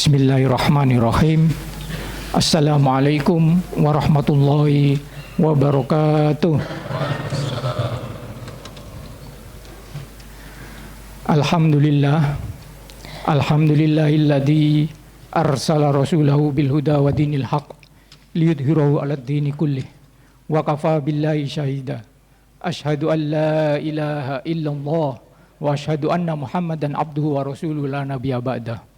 Bismillahirrahmanirrahim. Assalamualaikum warahmatullahi wabarakatuh. Alhamdulillah. Alhamdulillahilladzi arsala rasulahu bil huda wa dinil haq liyudhhirahu 'alad dini kullih wa kafa billahi syahida. Asyhadu an la ilaha illallah wa asyhadu anna Muhammadan abduhu wa rasuluhu la nabiyya ba'dah.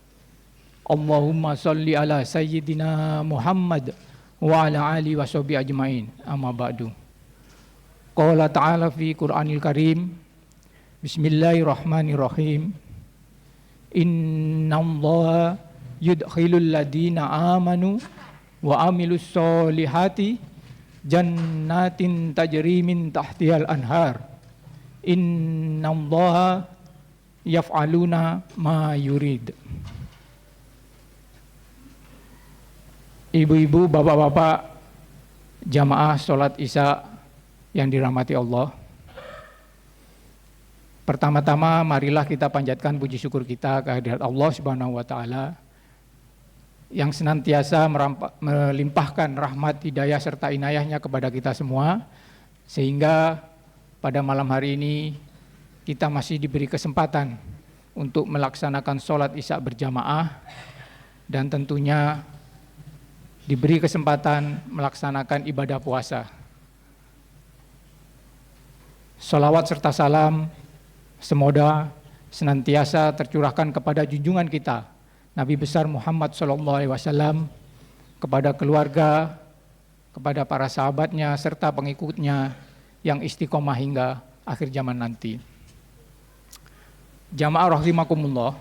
Allahumma salli ala sayyidina Muhammad wa ala alihi wa sahbihi ajmain. Amma ba'du. Qala ta'ala fi Qur'anil Karim. Bismillahirrahmanirrahim. Innallaha yudkhilul ladina amanu wa amilus solihati jannatin tajri min tahtihal anhar. Innallaha yaf'aluna ma yurid. Ibu-ibu, bapak-bapak, jamaah sholat isya yang dirahmati Allah. Pertama-tama marilah kita panjatkan puji syukur kita kehadirat Allah Subhanahu wa taala yang senantiasa melimpahkan rahmat, hidayah serta inayahnya kepada kita semua, sehingga pada malam hari ini kita masih diberi kesempatan untuk melaksanakan sholat isya berjamaah dan tentunya diberi kesempatan melaksanakan ibadah puasa. Sholawat serta salam semoga senantiasa tercurahkan kepada junjungan kita Nabi besar Muhammad SAW, kepada keluarga, kepada para sahabatnya serta pengikutnya yang istiqomah hingga akhir zaman nanti. Jamaah rahimakumullah,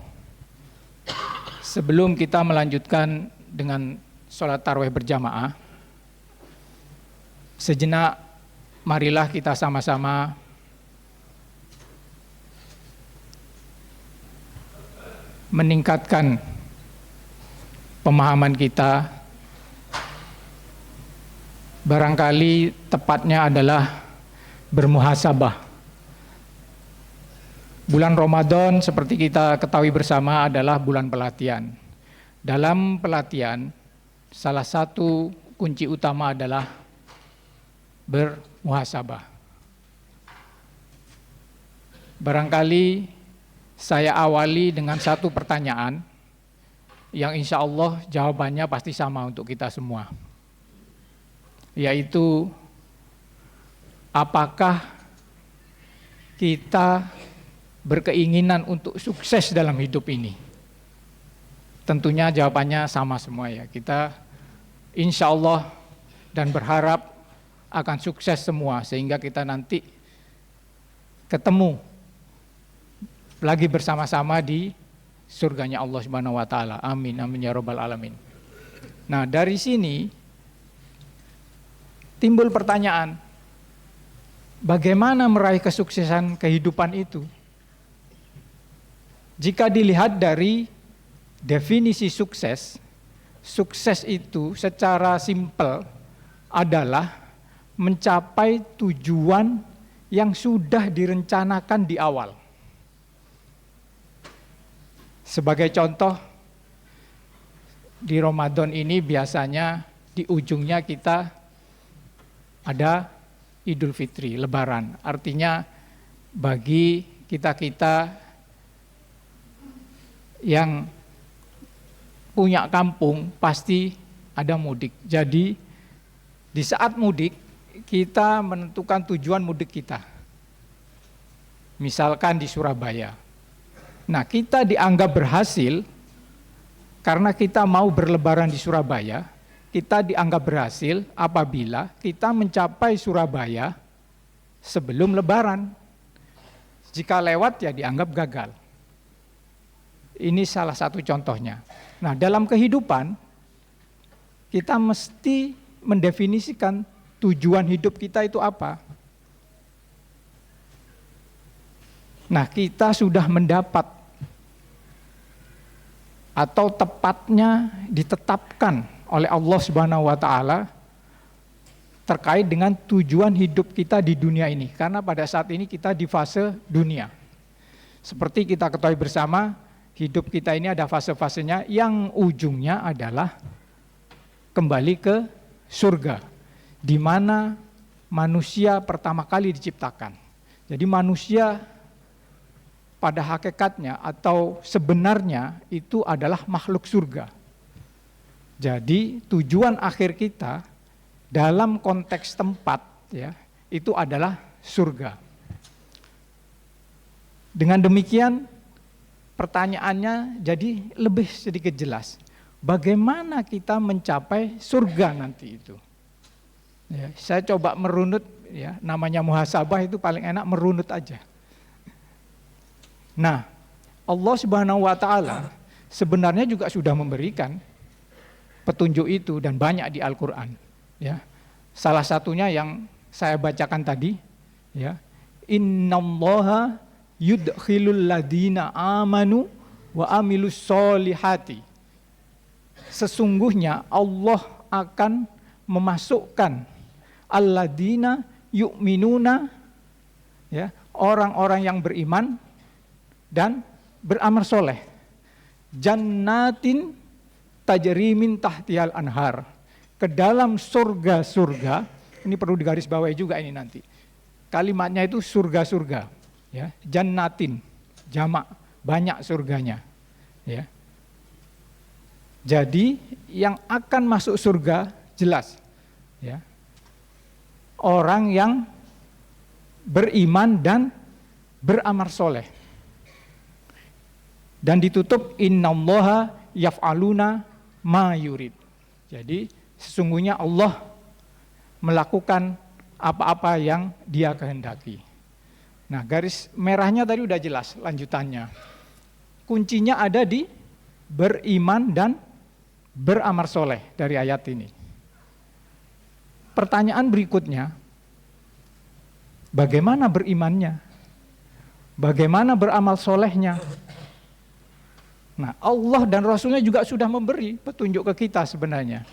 sebelum kita melanjutkan dengan sholat tarawih berjamaah, sejenak marilah kita sama-sama meningkatkan pemahaman kita. Barangkali tepatnya adalah bermuhasabah. Bulan Ramadan seperti kita ketahui bersama adalah bulan pelatihan. Dalam pelatihan, salah satu kunci utama adalah bermuhasabah. Barangkali saya awali dengan satu pertanyaan yang insya Allah jawabannya pasti sama untuk kita semua, yaitu apakah kita berkeinginan untuk sukses dalam hidup ini? Tentunya jawabannya sama semua ya. Kita insya Allah dan berharap akan sukses semua, sehingga kita nanti ketemu lagi bersama-sama di surganya Allah Subhanahu wa taala. Amin amin ya rabbal alamin. Nah, dari sini timbul pertanyaan, bagaimana meraih kesuksesan kehidupan itu? Jika dilihat dari definisi sukses, sukses itu secara simpel adalah mencapai tujuan yang sudah direncanakan di awal. Sebagai contoh, di Ramadan ini biasanya di ujungnya kita ada Idul Fitri, Lebaran. Artinya bagi kita-kita yang punya kampung pasti ada mudik. Jadi di saat mudik kita menentukan tujuan mudik kita. Misalkan di Surabaya. Nah, kita dianggap berhasil karena kita mau berlebaran di Surabaya. Kita dianggap berhasil apabila kita mencapai Surabaya sebelum lebaran. Jika lewat ya dianggap gagal. Ini salah satu contohnya. Nah, dalam kehidupan kita mesti mendefinisikan tujuan hidup kita itu apa. Nah, kita sudah mendapat atau tepatnya ditetapkan oleh Allah Subhanahu wa taala terkait dengan tujuan hidup kita di dunia ini. Karena pada saat ini kita di fase dunia. Seperti kita ketahui bersama, hidup kita ini ada fase-fasenya yang ujungnya adalah kembali ke surga, di mana manusia pertama kali diciptakan. Jadi manusia pada hakikatnya atau sebenarnya itu adalah makhluk surga. Jadi tujuan akhir kita dalam konteks tempat ya, itu adalah surga. Dengan demikian pertanyaannya jadi lebih sedikit jelas. Bagaimana kita mencapai surga nanti itu? Ya, saya coba merunut, ya, namanya muhasabah itu paling enak merunut aja. Nah, Allah Subhanahu wa taala sebenarnya juga sudah memberikan petunjuk itu dan banyak di Al-Qur'an, ya. Salah satunya yang saya bacakan tadi, ya. Innallaha yudkhilul ladina amanu wa amilus solihati. Sesungguhnya Allah akan memasukkan alladina yu'minuna, ya, orang-orang yang beriman dan beramal soleh, jannatin tajri min tahtihal anhar, ke dalam surga-surga. Ini perlu digarisbawahi juga ini nanti. Kalimatnya itu surga-surga, ya, jannatin, jamak, banyak surganya, ya. Jadi yang akan masuk surga jelas, ya, orang yang beriman dan beramal soleh. Dan ditutup innallaha yaf'aluna ma yurid. Jadi sesungguhnya Allah melakukan apa-apa yang Dia kehendaki. Nah, garis merahnya tadi udah jelas lanjutannya. Kuncinya ada di beriman dan beramal soleh dari ayat ini. Pertanyaan berikutnya, bagaimana berimannya? Bagaimana beramal solehnya? Nah, Allah dan Rasulnya juga sudah memberi petunjuk ke kita sebenarnya.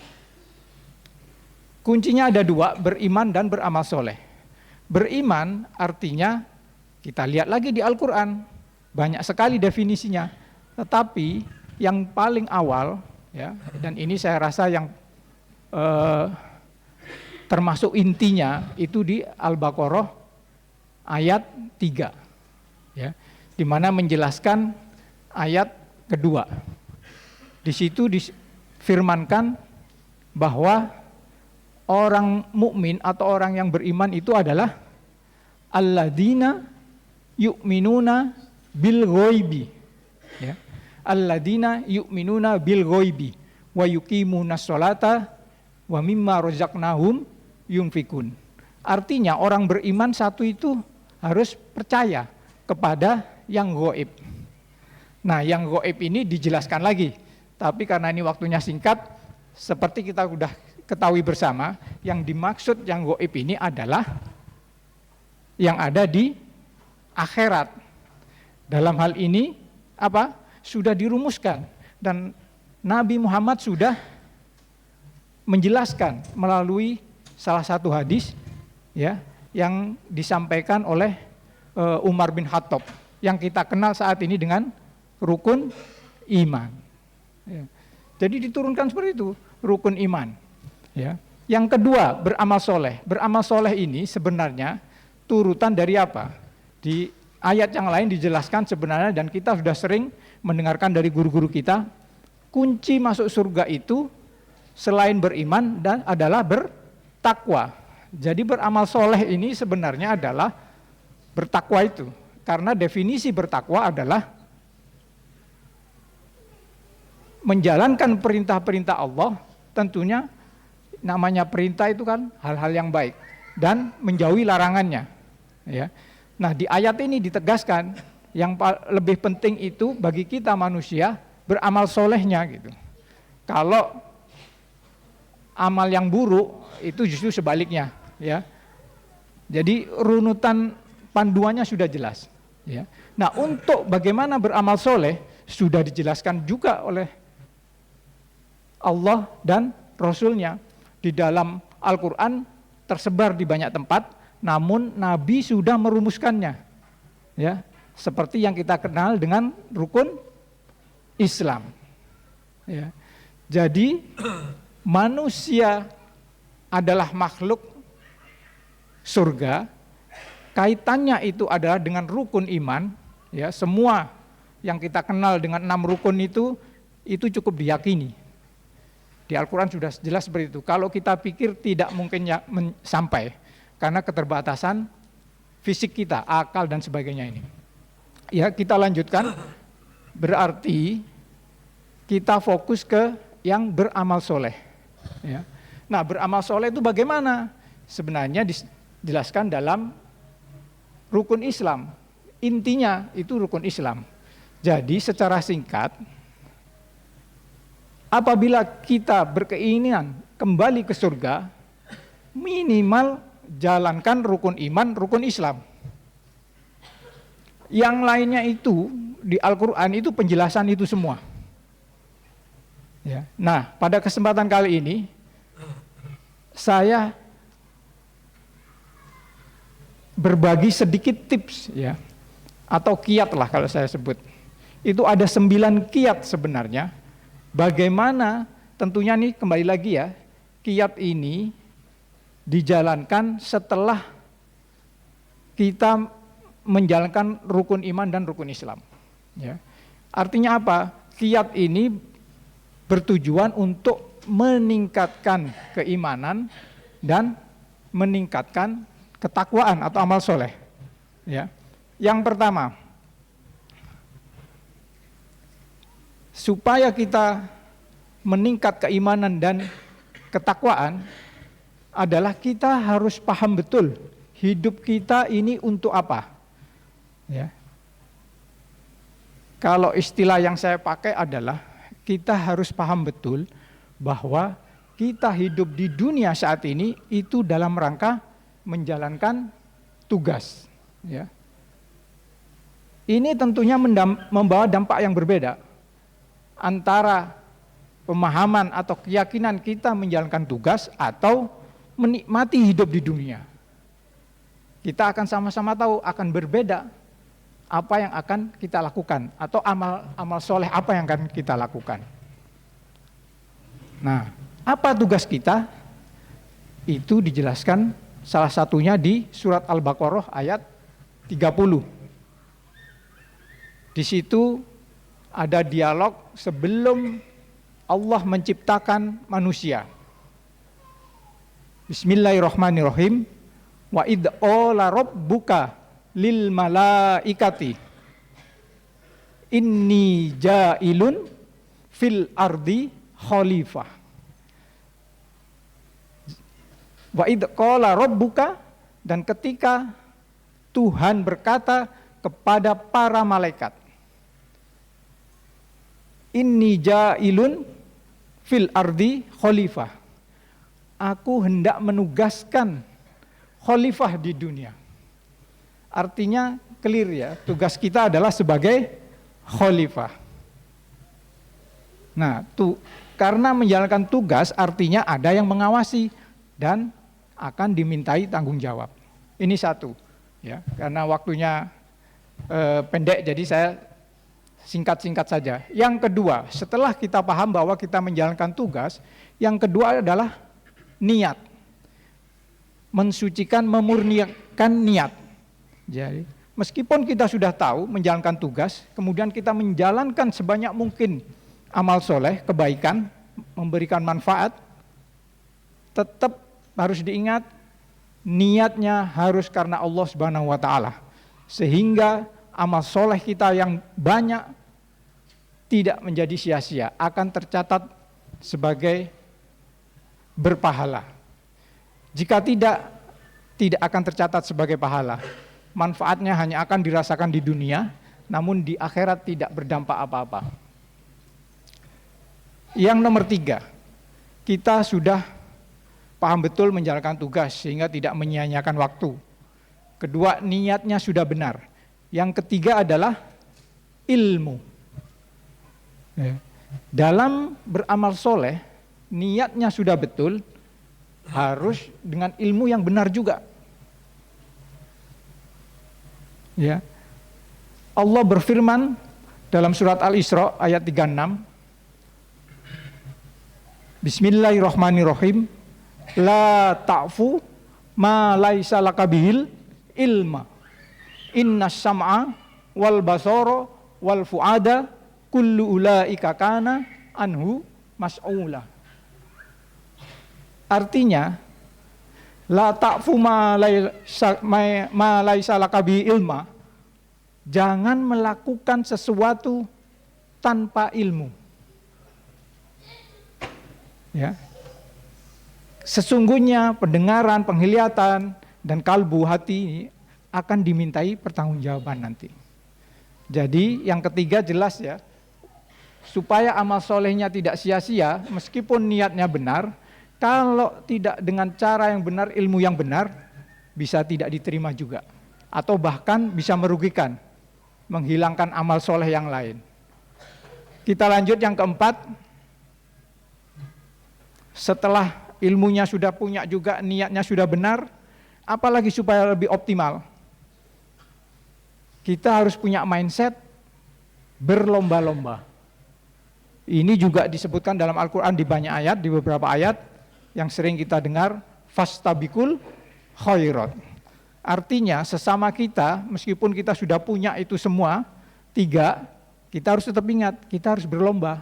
Kuncinya ada dua, beriman dan beramal soleh. Beriman artinya, kita lihat lagi di Al-Quran, banyak sekali definisinya. Tetapi yang paling awal, ya, dan ini saya rasa yang termasuk intinya, itu di Al-Baqarah ayat 3. Ya, di mana menjelaskan ayat kedua. Di situ difirmankan bahwa orang mukmin atau orang yang beriman itu adalah alladzina yu'minuna bil ghaibi, ya. Alladzina yu'minuna bil ghaibi wa yuqimunas sholata wa mimma razaqnahum yunfikun. Artinya orang beriman satu itu harus percaya kepada yang gaib. Nah, yang gaib ini dijelaskan lagi, tapi karena ini waktunya singkat, seperti kita sudah ketahui bersama, yang dimaksud yang gaib ini adalah yang ada di akhirat. Dalam hal ini apa? Sudah dirumuskan dan Nabi Muhammad sudah menjelaskan melalui salah satu hadis, ya, yang disampaikan oleh Umar bin Khattab yang kita kenal saat ini dengan rukun iman. Ya. Jadi diturunkan seperti itu, rukun iman. Ya. Yang kedua, beramal soleh. Beramal soleh ini sebenarnya turutan dari apa? Di ayat yang lain dijelaskan sebenarnya, dan kita sudah sering mendengarkan dari guru-guru kita, kunci masuk surga itu selain beriman dan adalah bertakwa. Jadi beramal soleh ini sebenarnya adalah bertakwa itu. Karena definisi bertakwa adalah menjalankan perintah-perintah Allah, tentunya namanya perintah itu kan hal-hal yang baik, dan menjauhi larangannya, ya. Nah, di ayat ini ditegaskan yang lebih penting itu bagi kita manusia beramal solehnya gitu. Kalau amal yang buruk itu justru sebaliknya, ya. Jadi runutan panduannya sudah jelas, ya. Nah, untuk bagaimana beramal soleh sudah dijelaskan juga oleh Allah dan Rasulnya di dalam Al-Quran, tersebar di banyak tempat, namun Nabi sudah merumuskannya, ya, seperti yang kita kenal dengan rukun Islam. Ya. Jadi manusia adalah makhluk surga, kaitannya itu adalah dengan rukun iman. Ya, semua yang kita kenal dengan 6 rukun itu cukup diyakini. Di Al-Quran sudah jelas seperti itu. Kalau kita pikir tidak mungkin sampai, karena keterbatasan fisik kita, akal dan sebagainya ini. Ya, kita lanjutkan. Berarti kita fokus ke yang beramal soleh. Ya. Nah, beramal soleh itu bagaimana? Sebenarnya dijelaskan dalam rukun Islam. Intinya itu rukun Islam. Jadi secara singkat, apabila kita berkeinginan kembali ke surga, minimal jalankan rukun iman, rukun Islam. Yang lainnya itu di Al-Quran itu penjelasan itu semua. Ya. Nah, pada kesempatan kali ini saya berbagi sedikit tips, ya, atau kiat lah kalau saya sebut. Itu ada 9 kiat sebenarnya. Bagaimana tentunya nih kembali lagi ya, kiat ini dijalankan setelah kita menjalankan rukun iman dan rukun Islam. Ya. Artinya apa? Kiat ini bertujuan untuk meningkatkan keimanan dan meningkatkan ketakwaan atau amal soleh. Ya. Yang pertama, supaya kita meningkat keimanan dan ketakwaan adalah kita harus paham betul hidup kita ini untuk apa. Ya. Kalau istilah yang saya pakai adalah kita harus paham betul bahwa kita hidup di dunia saat ini itu dalam rangka menjalankan tugas. Ya. Ini tentunya membawa dampak yang berbeda antara pemahaman atau keyakinan kita menjalankan tugas atau menikmati hidup di dunia. Kita akan sama-sama tahu akan berbeda apa yang akan kita lakukan atau amal soleh apa yang akan kita lakukan. Nah, apa tugas kita? Itu dijelaskan salah satunya di surat Al-Baqarah ayat 30. Di situ ada dialog sebelum Allah menciptakan manusia. Bismillahirrahmanirrahim. Wa idh qala rabbuka lil malaikati inni ja'ilun fil ardi khalifah. Wa idh qala rabbuka, dan ketika Tuhan berkata kepada para malaikat, inni ja'ilun fil ardi khalifah. Aku hendak menugaskan khalifah di dunia. Artinya clear ya, tugas kita adalah sebagai khalifah. Nah, karena menjalankan tugas artinya ada yang mengawasi dan akan dimintai tanggung jawab. Ini satu, ya. Karena waktunya pendek, jadi saya singkat-singkat saja. Yang kedua, setelah kita paham bahwa kita menjalankan tugas, yang kedua adalah niat. Mensucikan, memurnikan niat. Jadi, meskipun kita sudah tahu menjalankan tugas, kemudian kita menjalankan sebanyak mungkin amal soleh, kebaikan, memberikan manfaat, tetap harus diingat, niatnya harus karena Allah Subhanahu wa Ta'ala. Sehingga amal soleh kita yang banyak tidak menjadi sia-sia, akan tercatat sebagai berpahala. Jika tidak akan tercatat sebagai pahala. Manfaatnya hanya akan dirasakan di dunia, namun di akhirat tidak berdampak apa-apa. Yang nomor 3, kita sudah paham betul menjalankan tugas sehingga tidak menyia-nyiakan waktu. Kedua, niatnya sudah benar. Yang ketiga adalah ilmu. Dalam beramal soleh, niatnya sudah betul, harus dengan ilmu yang benar juga. Ya. Allah berfirman dalam surat Al-Isra ayat 36. Bismillahirrahmanirrahim. La ta'fu ma laisa laka bihil ilma. Innas sam'a wal basara wal fuada kullu ulaika kana anhu mas'ula. Artinya, la ta'fu ma laisa laka bihil ilma. Jangan melakukan sesuatu tanpa ilmu. Ya. Sesungguhnya pendengaran, penglihatan, dan kalbu hati ini akan dimintai pertanggungjawaban nanti. Jadi yang ketiga jelas ya, supaya amal solehnya tidak sia-sia, meskipun niatnya benar, kalau tidak dengan cara yang benar, ilmu yang benar, bisa tidak diterima juga. Atau bahkan bisa merugikan, menghilangkan amal soleh yang lain. Kita lanjut yang keempat. Setelah ilmunya sudah punya juga, niatnya sudah benar, apalagi supaya lebih optimal, kita harus punya mindset berlomba-lomba. Ini juga disebutkan dalam Al-Quran di banyak ayat, di beberapa ayat yang sering kita dengar, fastabikul khairat. Artinya sesama kita, meskipun kita sudah punya itu semua, tiga, kita harus tetap ingat, kita harus berlomba.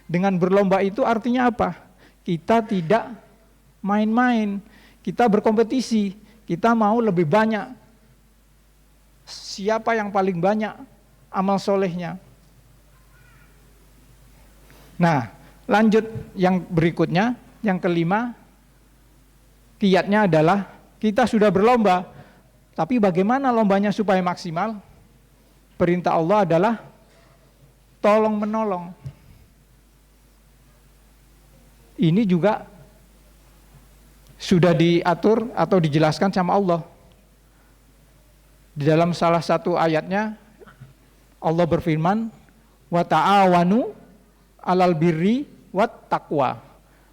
Dengan berlomba itu artinya apa? Kita tidak main-main, kita berkompetisi, kita mau lebih banyak. Siapa yang paling banyak amal solehnya? Nah, lanjut yang berikutnya, yang kelima, kiatnya adalah kita sudah berlomba, tapi bagaimana lombanya supaya maksimal? Perintah Allah adalah tolong menolong. Ini juga sudah diatur atau dijelaskan sama Allah. Di dalam salah satu ayatnya Allah berfirman, wa ta'awanu 'alal birri wat taqwa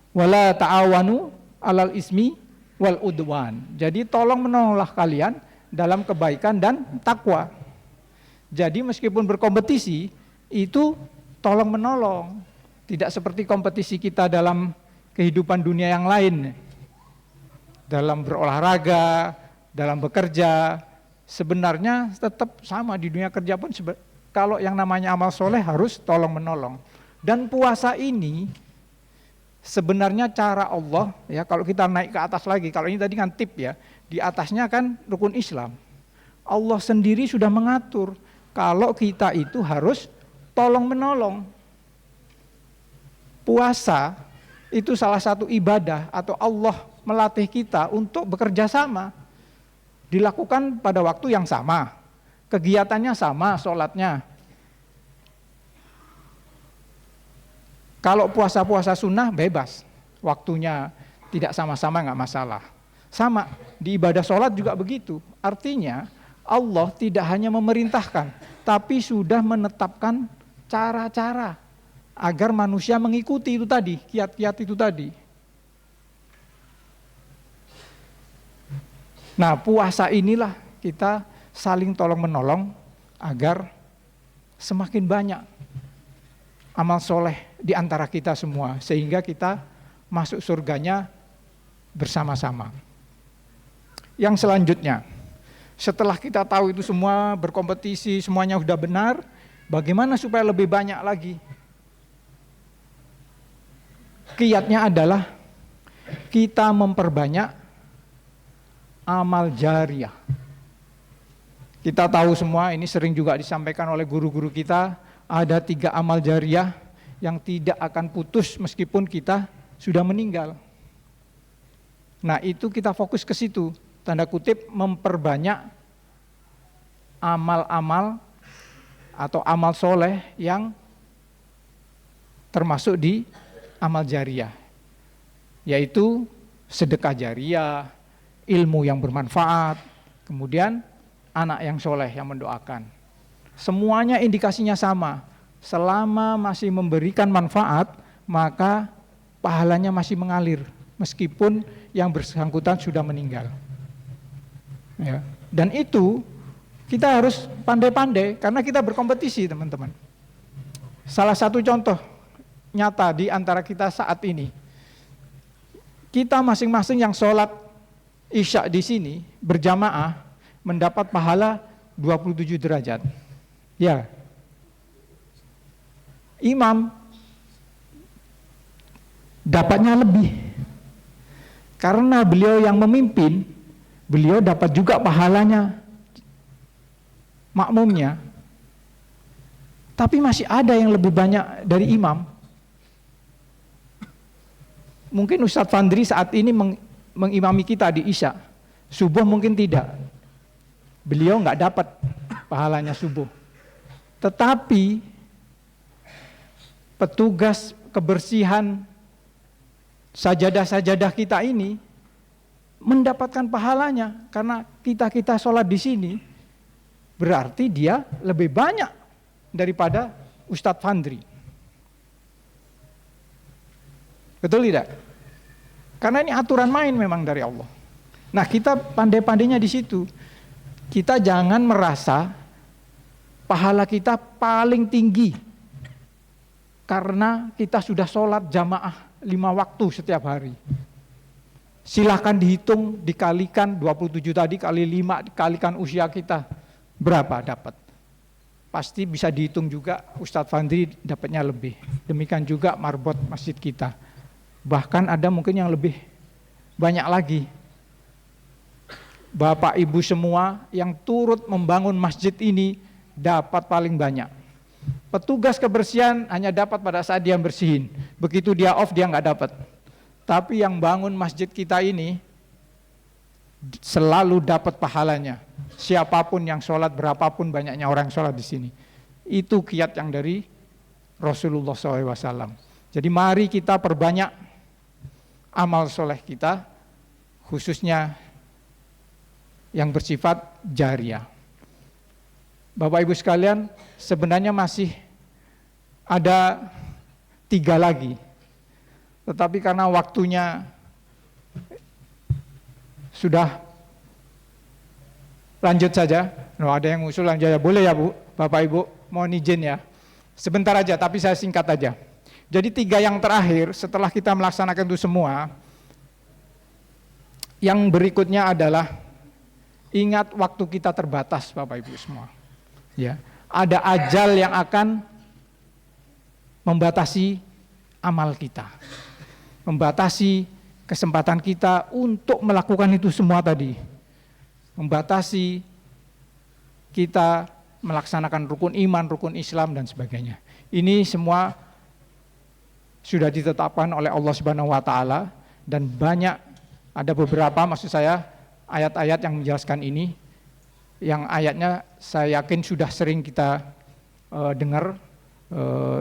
wa la ta'awanu 'alal ismi wal udwan. Jadi tolong menolonglah kalian dalam kebaikan dan takwa. Jadi meskipun berkompetisi itu tolong menolong. Tidak seperti kompetisi kita dalam kehidupan dunia yang lain. Dalam berolahraga, dalam bekerja, sebenarnya tetap sama di dunia kerja pun. Kalau yang namanya amal soleh harus tolong menolong. Dan puasa ini sebenarnya cara Allah, ya kalau kita naik ke atas lagi, kalau ini tadi kan tip ya, di atasnya kan rukun Islam. Allah sendiri sudah mengatur kalau kita itu harus tolong menolong. Puasa itu salah satu ibadah atau Allah melatih kita untuk bekerja sama. Dilakukan pada waktu yang sama, kegiatannya sama, sholatnya. Kalau puasa-puasa sunnah bebas, waktunya tidak sama-sama nggak masalah. Sama, di ibadah sholat juga begitu. Artinya Allah tidak hanya memerintahkan, tapi sudah menetapkan cara-cara agar manusia mengikuti itu tadi, kiat-kiat itu tadi. Nah, puasa inilah kita saling tolong-menolong agar semakin banyak amal soleh di antara kita semua, sehingga kita masuk surganya bersama-sama. Yang selanjutnya, setelah kita tahu itu semua, berkompetisi, semuanya sudah benar, bagaimana supaya lebih banyak lagi? Kiatnya adalah kita memperbanyak amal jariah. Kita tahu semua, ini sering juga disampaikan oleh guru-guru kita, ada 3 amal jariah yang tidak akan putus meskipun kita sudah meninggal. Nah, itu kita fokus ke situ, tanda kutip memperbanyak amal-amal atau amal soleh yang termasuk di amal jariah, yaitu sedekah jariah, ilmu yang bermanfaat, kemudian anak yang soleh yang mendoakan. Semuanya indikasinya sama, selama masih memberikan manfaat, maka pahalanya masih mengalir, meskipun yang bersangkutan sudah meninggal. Ya. Dan itu kita harus pandai-pandai, karena kita berkompetisi teman-teman. Salah satu contoh nyata di antara kita saat ini, kita masing-masing yang sholat Isya di sini berjamaah mendapat pahala 27 derajat. Ya. Imam dapatnya lebih. Karena beliau yang memimpin, beliau dapat juga pahalanya makmumnya. Tapi masih ada yang lebih banyak dari imam. Mungkin Ustadz Fandri saat ini mengimami kita di Isya. Subuh mungkin tidak. Beliau nggak dapat pahalanya subuh. Tetapi petugas kebersihan sajadah-sajadah kita ini mendapatkan pahalanya karena kita sholat di sini, berarti dia lebih banyak daripada Ustadz Fandri. Betul tidak? Karena ini aturan main memang dari Allah. Nah, kita pandai-pandainya di situ. Kita jangan merasa pahala kita paling tinggi karena kita sudah sholat jamaah 5 waktu setiap hari. Silahkan dihitung, dikalikan 27 tadi kali 5, dikalikan usia kita, berapa dapat? Pasti bisa dihitung juga Ustadz Fandri dapatnya lebih. Demikian juga marbot masjid kita. Bahkan ada mungkin yang lebih banyak lagi. Bapak Ibu semua yang turut membangun masjid ini dapat paling banyak. Petugas kebersihan hanya dapat pada saat dia bersihin. Begitu dia off dia nggak dapat. Tapi yang bangun masjid kita ini selalu dapat pahalanya. Siapapun yang sholat, berapapun banyaknya orang yang sholat di sini. Itu kiat yang dari Rasulullah SAW. Jadi mari kita perbanyak amal soleh kita, khususnya yang bersifat jariah. Bapak Ibu sekalian, sebenarnya masih ada 3 lagi. Tetapi karena waktunya sudah, lanjut saja. Ada yang usul lanjut saja. Boleh ya Bu, Bapak Ibu, mohon izin ya. Sebentar aja, tapi saya singkat aja. Jadi 3 yang terakhir setelah kita melaksanakan itu semua, yang berikutnya adalah ingat waktu kita terbatas, Bapak Ibu semua. Ya, ada ajal yang akan membatasi amal kita, membatasi kesempatan kita untuk melakukan itu semua tadi, membatasi kita melaksanakan rukun iman, rukun Islam dan sebagainya. Ini semua sudah ditetapkan oleh Allah Subhanahu wa taala dan banyak, ada beberapa maksud saya ayat-ayat yang menjelaskan ini, yang ayatnya saya yakin sudah sering kita dengar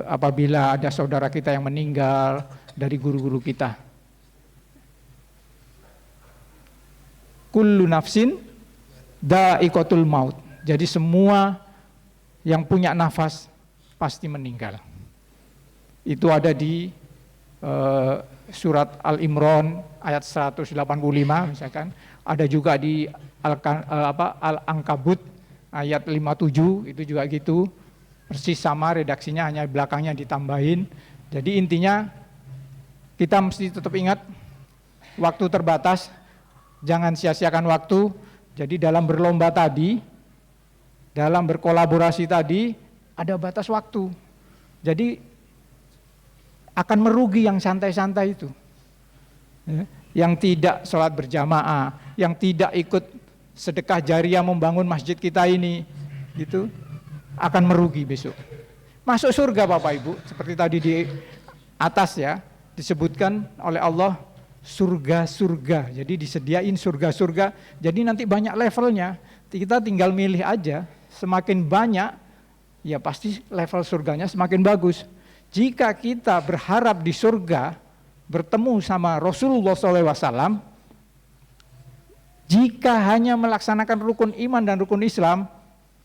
apabila ada saudara kita yang meninggal dari guru-guru kita. Kullu nafsin dha'iqatul maut. Jadi semua yang punya nafas pasti meninggal. Itu ada di surat Al-Imran ayat 185 misalkan. Ada juga di Al-Ankabut ayat 57, itu juga gitu. Persis sama redaksinya, hanya belakangnya ditambahin. Jadi intinya kita mesti tetap ingat waktu terbatas, jangan sia-siakan waktu. Jadi dalam berlomba tadi, dalam berkolaborasi tadi, ada batas waktu. Jadi akan merugi yang santai-santai itu. Yang tidak sholat berjamaah, yang tidak ikut sedekah jariah membangun masjid kita ini, gitu, akan merugi besok. Masuk surga Bapak Ibu, seperti tadi di atas ya, disebutkan oleh Allah surga-surga. Jadi disediain surga-surga, jadi nanti banyak levelnya, kita tinggal milih aja. Semakin banyak, ya pasti level surganya semakin bagus. Jika kita berharap di surga, bertemu sama Rasulullah SAW, jika hanya melaksanakan rukun iman dan rukun Islam,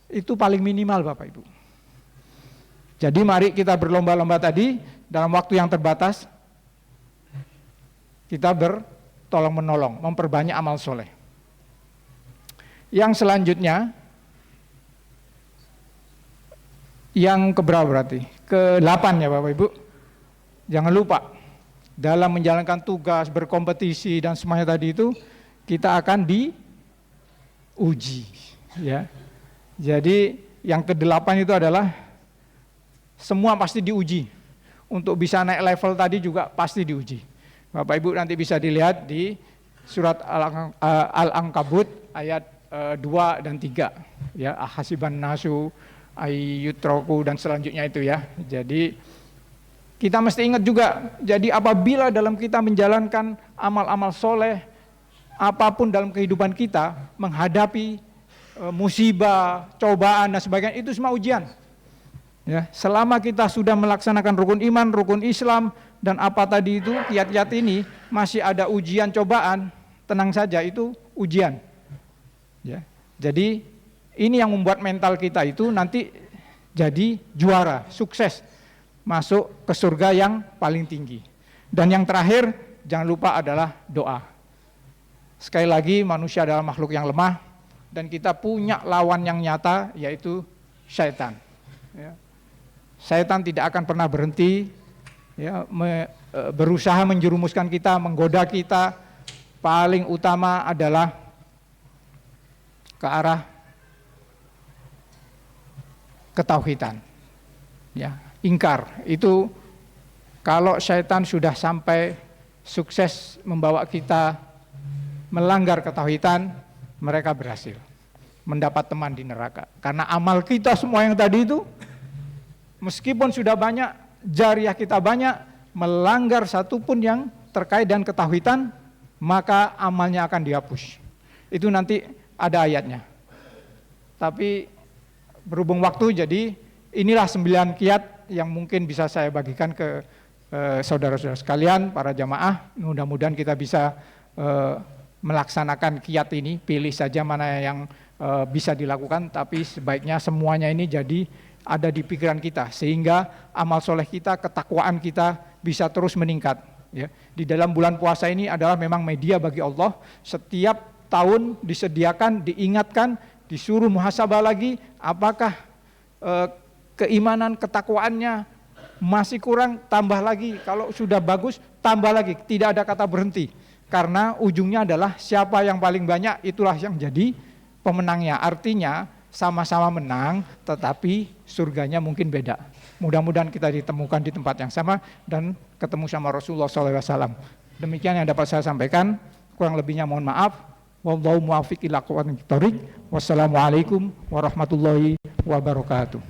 itu paling minimal Bapak Ibu. Jadi mari kita berlomba-lomba tadi, dalam waktu yang terbatas, kita bertolong menolong, memperbanyak amal soleh. Yang selanjutnya, yang keberapa berarti? ke-8 ya Bapak Ibu. Jangan lupa, dalam menjalankan tugas, berkompetisi dan semuanya tadi itu, kita akan diuji. Ya. Jadi yang ke-8 itu adalah semua pasti diuji. Untuk bisa naik level tadi juga pasti diuji. Bapak Ibu nanti bisa dilihat di surat Al-Ankabut ayat 2 dan 3. Ya, ahasiban nasu ayyutraku dan selanjutnya itu ya. Jadi kita mesti ingat juga, jadi apabila dalam kita menjalankan amal-amal soleh, apapun dalam kehidupan kita, menghadapi musibah, cobaan dan sebagainya, itu semua ujian. Ya, selama kita sudah melaksanakan rukun iman, rukun Islam, dan apa tadi itu, kiat-kiat ini, masih ada ujian, cobaan, tenang saja, itu ujian. Ya, jadi ini yang membuat mental kita itu nanti jadi juara, sukses, masuk ke surga yang paling tinggi. Dan yang terakhir, jangan lupa adalah doa. Sekali lagi, manusia adalah makhluk yang lemah, dan kita punya lawan yang nyata, yaitu syaitan. Ya. Syaitan tidak akan pernah berhenti, ya, berusaha menjerumuskan kita, menggoda kita. Paling utama adalah ke arah ketauhidan. Ya, ingkar. Itu kalau syaitan sudah sampai sukses membawa kita melanggar ketauhidan, mereka berhasil mendapat teman di neraka. Karena amal kita semua yang tadi itu, meskipun sudah banyak, jariah kita banyak, melanggar satupun yang terkait dengan ketauhidan, maka amalnya akan dihapus. Itu nanti ada ayatnya. Tapi berhubung waktu, jadi inilah 9 kiat yang mungkin bisa saya bagikan ke saudara-saudara sekalian, para jamaah. Mudah-mudahan kita bisa melaksanakan kiat ini, pilih saja mana yang bisa dilakukan, tapi sebaiknya semuanya ini jadi ada di pikiran kita, sehingga amal soleh kita, ketakwaan kita bisa terus meningkat. Ya. Di dalam bulan puasa ini adalah memang media bagi Allah, setiap tahun disediakan, diingatkan, disuruh muhasabah lagi, apakah keimanan, ketakwaannya masih kurang, tambah lagi, kalau sudah bagus, tambah lagi, tidak ada kata berhenti, karena ujungnya adalah siapa yang paling banyak, itulah yang jadi pemenangnya. Artinya sama-sama menang, tetapi surganya mungkin beda. Mudah-mudahan kita ditemukan di tempat yang sama dan ketemu sama Rasulullah SAW. Demikian yang dapat saya sampaikan. Kurang lebihnya mohon maaf. Wallahu muwaffiq ila aqwamit thoriq. Wassalamualaikum warahmatullahi wabarakatuh.